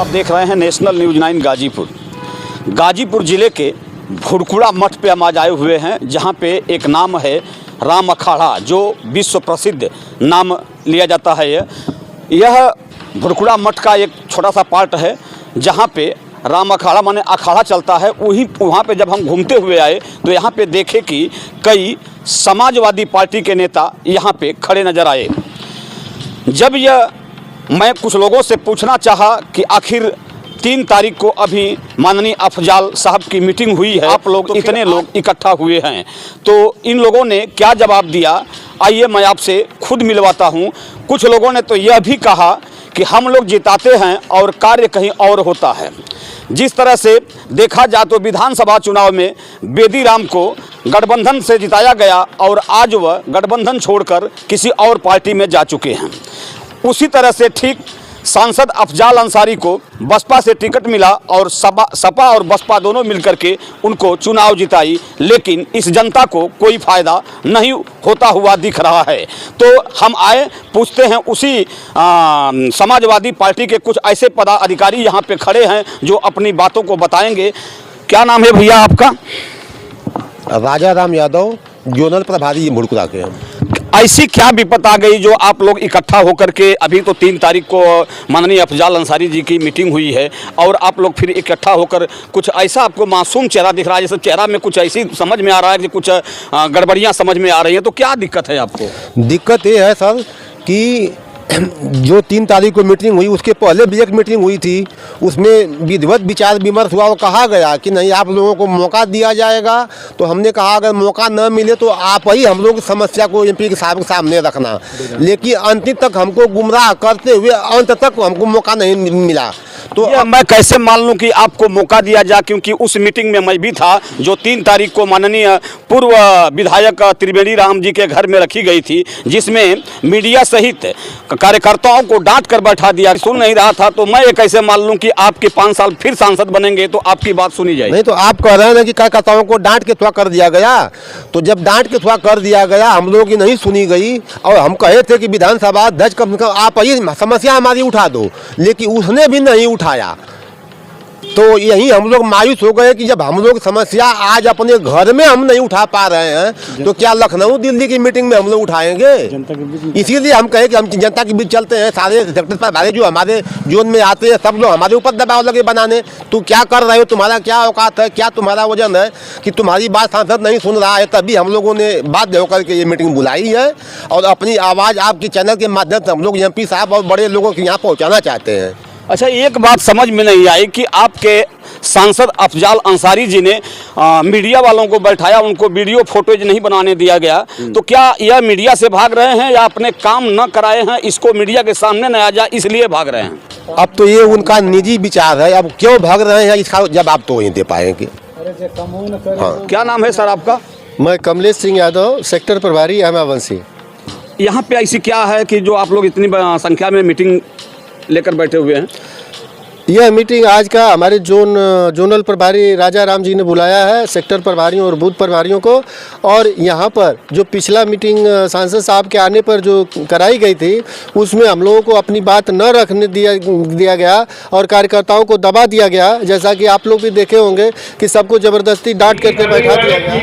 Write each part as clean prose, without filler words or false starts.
आप देख रहे हैं नेशनल न्यूज़ 9 गाजीपुर। गाजीपुर ज़िले के भुड़कुड़ा मठ पे हम आज आए हुए हैं, जहां पे एक नाम है राम अखाड़ा, जो विश्व प्रसिद्ध नाम लिया जाता है। यह भुड़कुड़ा मठ का एक छोटा सा पार्ट है, जहां पे राम अखाड़ा माने अखाड़ा चलता है। वहाँ पे जब हम घूमते हुए आए तो यहाँ पे देखे कि कई समाजवादी पार्टी के नेता यहाँ पे खड़े नज़र आए। जब मैं कुछ लोगों से पूछना चाहा कि आखिर 3 तारीख को अभी माननीय अफजाल साहब की मीटिंग हुई है, आप लोग इतने लोग इकट्ठा हुए हैं, तो इन लोगों ने क्या जवाब दिया, आइए मैं आपसे खुद मिलवाता हूं। कुछ लोगों ने तो यह भी कहा कि हम लोग जिताते हैं और कार्य कहीं और होता है। जिस तरह से देखा जाए तो विधानसभा चुनाव में बेदी राम को गठबंधन से जिताया गया और आज वह गठबंधन छोड़कर किसी और पार्टी में जा चुके हैं। उसी तरह से ठीक सांसद अफजाल अंसारी को बसपा से टिकट मिला और सपा और बसपा दोनों मिलकर के उनको चुनाव जिताई, लेकिन इस जनता को कोई फ़ायदा नहीं होता हुआ दिख रहा है। तो हम आए पूछते हैं उसी समाजवादी पार्टी के कुछ ऐसे पदाधिकारी यहाँ पे खड़े हैं जो अपनी बातों को बताएंगे। क्या नाम है भैया आपका? राजा राम यादव, जोनल प्रभारी भुड़कुड़ा के हैं। ऐसी क्या विपत आ गई जो आप लोग इकट्ठा होकर के, अभी तो 3 तारीख को माननीय अफजाल अंसारी जी की मीटिंग हुई है और आप लोग फिर इकट्ठा होकर कुछ ऐसा आपको मासूम चेहरा दिख रहा है, जैसे चेहरा में कुछ ऐसी समझ में आ रहा है कि कुछ गड़बड़ियां समझ में आ रही हैं, तो क्या दिक्कत है आपको? दिक्कत ये है सर कि जो 3 तारीख को मीटिंग हुई, उसके पहले भी एक मीटिंग हुई थी, उसमें विधिवत विचार विमर्श हुआ और कहा गया कि नहीं आप लोगों को मौका दिया जाएगा। तो हमने कहा अगर मौका न मिले तो आप ही हम लोग की समस्या को एमपी के साहब के सामने रखना, लेकिन अंतिम तक हमको गुमराह करते हुए अंत तक हमको मौका नहीं मिला। तो मैं कैसे मान लूं कि आपको मौका दिया जाए, क्योंकि उस मीटिंग में मैं भी था जो 3 तारीख को माननीय पूर्व विधायक त्रिवेणी राम जी के घर में रखी गई थी, जिसमें मीडिया सहित कार्यकर्ताओं को डांट कर बैठा दिया, सुन नहीं रहा था। तो मैं ये कैसे मान लूं कि आपके 5 साल फिर सांसद बनेंगे तो आपकी बात सुनी जाएगी? नहीं, तो आप कह रहे हैं कि कार्यकर्ताओं को डांट के थोड़ा कर दिया गया, तो जब डांट के थोड़ा कर दिया गया, हम लोगों की नहीं सुनी गई और हम कहे थे कि विधानसभा अध्यक्ष कम से कम आप ये समस्या हमारी उठा दो, लेकिन उसने भी नहीं उठाया। तो यही हम लोग मायूस हो गए कि जब हम लोग समस्या आज अपने घर में हम नहीं उठा पा रहे हैं तो क्या लखनऊ दिल्ली की मीटिंग में हम लोग उठाएंगे? इसीलिए हम कहे कि हम जनता के बीच चलते हैं। सारे सेक्टर पर हमारे जो हमारे जोन में आते हैं सब लोग हमारे ऊपर दबाव लगे बनाने, तू क्या कर रहे हो, तुम्हारा क्या औकात है, क्या तुम्हारा वजन है कि तुम्हारी बात सांसद नहीं सुन रहा है। तभी हम लोगों ने बाध्य होकर के ये मीटिंग बुलाई है और अपनी आवाज़ आपके चैनल के माध्यम से हम लोग एमपी साहब और बड़े लोगों के यहाँ पहुँचाना चाहते हैं। अच्छा, एक बात समझ में नहीं आई कि आपके सांसद अफजाल अंसारी जी ने मीडिया वालों को बैठाया, उनको वीडियो फोटोज नहीं बनाने दिया गया, तो क्या यह मीडिया से भाग रहे हैं या अपने काम न कराए हैं, इसको मीडिया के सामने न आ जाए इसलिए भाग रहे हैं? अब तो ये उनका निजी विचार है, अब क्यों भाग रहे हैं इसका जवाब तो वहीं दे पाएंगे। हाँ, क्या नाम है सर आपका? मैं कमलेश सिंह यादव, सेक्टर प्रभारी हेमावंशी। यहाँ पे ऐसी क्या है कि जो आप लोग इतनी संख्या में मीटिंग लेकर बैठे हुए हैं? यह मीटिंग आज का हमारे जोनल प्रभारी राजा राम जी ने बुलाया है सेक्टर प्रभारियों और बूथ प्रभारियों को, और यहाँ पर जो पिछला मीटिंग सांसद साहब के आने पर जो कराई गई थी उसमें हम लोगों को अपनी बात न रखने दिया गया और कार्यकर्ताओं को दबा दिया गया। जैसा कि आप लोग भी देखे होंगे कि सबको ज़बरदस्ती डांट करके बैठा दिया गया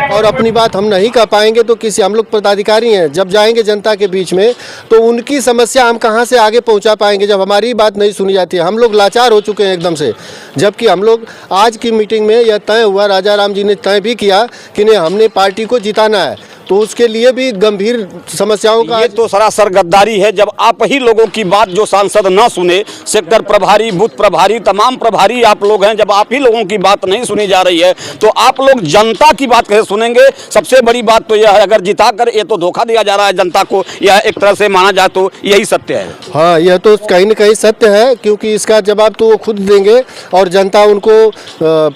और अपनी बात हम नहीं कर पाएंगे तो किसी, हम लोग पदाधिकारी हैं, जब जाएंगे जनता के बीच में तो उनकी समस्या हम कहां से आगे पहुंचा पाएंगे जब हमारी बात नहीं सुनी जाती है। हम लोग लाचार हो चुके हैं एकदम से, जबकि हम लोग आज की मीटिंग में यह तय हुआ, राजा राम जी ने तय भी किया कि नहीं हमने पार्टी को जिताना है, तो उसके लिए भी गंभीर समस्याओं का, ये तो सरासर गद्दारी है जब आप ही लोगों की बात जो सांसद ना सुने, सेक्टर प्रभारी, बूथ प्रभारी, तमाम प्रभारी आप लोग हैं, जब आप ही लोगों की बात नहीं सुनी जा रही है तो आप लोग जनता की बात कैसे सुनेंगे? सबसे बड़ी बात तो यह है, अगर जिता कर ये तो धोखा दिया जा रहा है जनता को, यह एक तरह से माना जाए तो यही सत्य है। हाँ, यह तो कहीं न कहीं सत्य है, क्योंकि इसका जवाब तो वो खुद देंगे और जनता उनको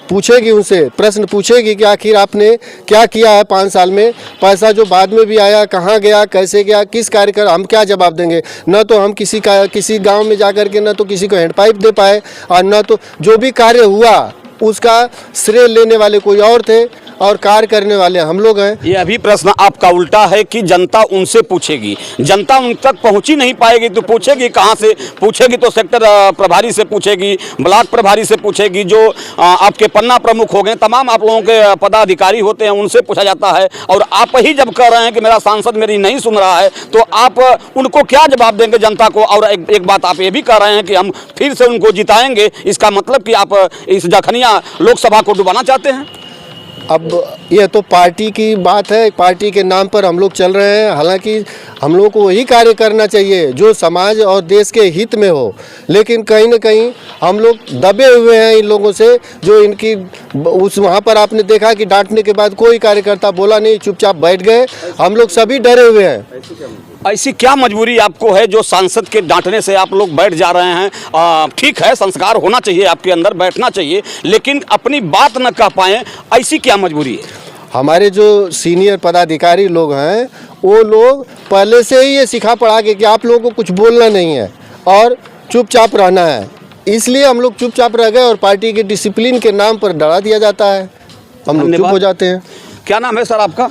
पूछेगी, उनसे प्रश्न पूछेगी कि आखिर आपने क्या किया है 5 साल में, पैसा जो बाद में भी आया कहाँ गया, कैसे गया, किस कार्य कर, हम क्या जवाब देंगे? न तो हम किसी गांव में जाकर के न तो किसी को हैंडपाइप दे पाए और न तो जो भी कार्य हुआ उसका श्रेय लेने वाले कोई और थे और कार्य करने वाले हम लोग हैं। ये अभी प्रश्न आपका उल्टा है कि जनता उनसे पूछेगी, जनता उन तक पहुंच ही नहीं पाएगी तो पूछेगी कहां से? पूछेगी तो सेक्टर प्रभारी से पूछेगी, ब्लॉक प्रभारी से पूछेगी, जो आपके पन्ना प्रमुख हो गए, तमाम आप लोगों के पदाधिकारी होते हैं, उनसे पूछा जाता है। और आप ही जब कह रहे हैं कि मेरा सांसद मेरी नहीं सुन रहा है, तो आप उनको क्या जवाब देंगे जनता को? और एक बात आप ये भी कह रहे हैं कि हम फिर से उनको जिताएंगे, इसका मतलब कि आप इस जखनिया लोकसभा को डुबाना चाहते हैं? अब यह तो पार्टी की बात है, पार्टी के नाम पर हम लोग चल रहे हैं। हालांकि हम लोग को वही कार्य करना चाहिए जो समाज और देश के हित में हो, लेकिन कहीं न कहीं हम लोग दबे हुए हैं इन लोगों से, जो इनकी उस वहाँ पर आपने देखा कि डांटने के बाद कोई कार्यकर्ता बोला नहीं, चुपचाप बैठ गए। हम लोग सभी डरे हुए हैं। ऐसी क्या मजबूरी आपको है जो सांसद के डांटने से आप लोग बैठ जा रहे हैं? ठीक है, संस्कार होना चाहिए आपके अंदर, बैठना चाहिए, लेकिन अपनी बात न कह पाएं, ऐसी क्या मजबूरी है? हमारे जो सीनियर पदाधिकारी लोग हैं वो लोग पहले से ही ये सिखा पढ़ा के कि आप लोगों को कुछ बोलना नहीं है और चुपचाप रहना है, इसलिए हम लोग चुपचाप रह गए और पार्टी के डिसिप्लिन के नाम पर डरा दिया जाता है, हम लोग चुप हो जाते हैं। क्या नाम है सर आपका?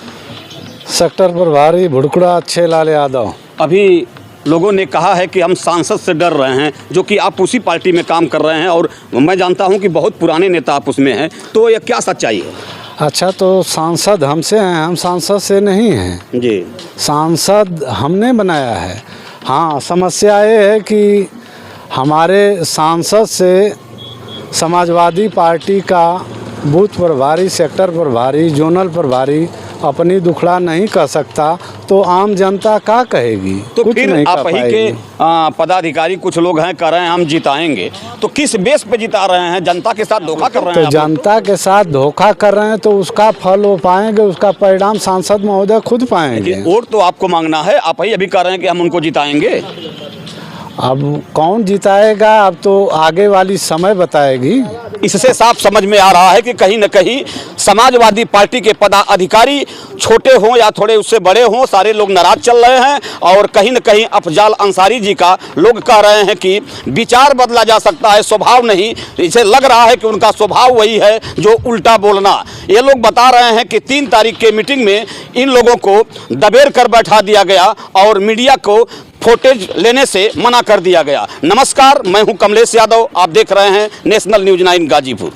सेक्टर प्रभारी भुड़कुड़ा अच्छे लाल यादव। अभी लोगों ने कहा है कि हम सांसद से डर रहे हैं, जो कि आप उसी पार्टी में काम कर रहे हैं और मैं जानता हूं कि बहुत पुराने नेता आप उसमें हैं, तो यह क्या सच्चाई है? अच्छा, तो सांसद हमसे हैं, हम सांसद से नहीं हैं जी। सांसद हमने बनाया है। हाँ, समस्या ये है कि हमारे सांसद से समाजवादी पार्टी का बूथ प्रभारी, सेक्टर प्रभारी, जोनल प्रभारी अपनी दुखड़ा नहीं कह सकता, तो आम जनता क्या कहेगी? तो कुछ फिर नहीं आप कह ही के पाएगी। पदाधिकारी कुछ लोग हैं कह रहे हैं हम जिताएंगे, तो किस बेस पे जिता रहे हैं? जनता के साथ धोखा कर रहे तो हैं आप लोग? जनता के साथ धोखा कर रहे हैं तो उसका फल वो पाएंगे, उसका परिणाम सांसद महोदय खुद पाएंगे। वोट तो आपको मांगना है, आप ही अभी कह रहे हैं कि हम उनको जिताएंगे। अब कौन जिताएगा अब तो आगे वाली समय बताएगी। इससे साफ समझ में आ रहा है कि कहीं न कहीं समाजवादी पार्टी के पदाधिकारी छोटे हों या थोड़े उससे बड़े हों, सारे लोग नाराज चल रहे हैं। और कहीं न कहीं अफजाल अंसारी जी का लोग कह रहे हैं कि विचार बदला जा सकता है, स्वभाव नहीं। इसे लग रहा है कि उनका स्वभाव वही है जो उल्टा बोलना। ये लोग बता रहे हैं कि 3 तारीख के मीटिंग में इन लोगों को दबेर कर बैठा दिया गया और मीडिया को फुटेज लेने से मना कर दिया गया। नमस्कार, मैं हूं कमलेश यादव, आप देख रहे हैं नेशनल न्यूज़ 9 गाजीपुर।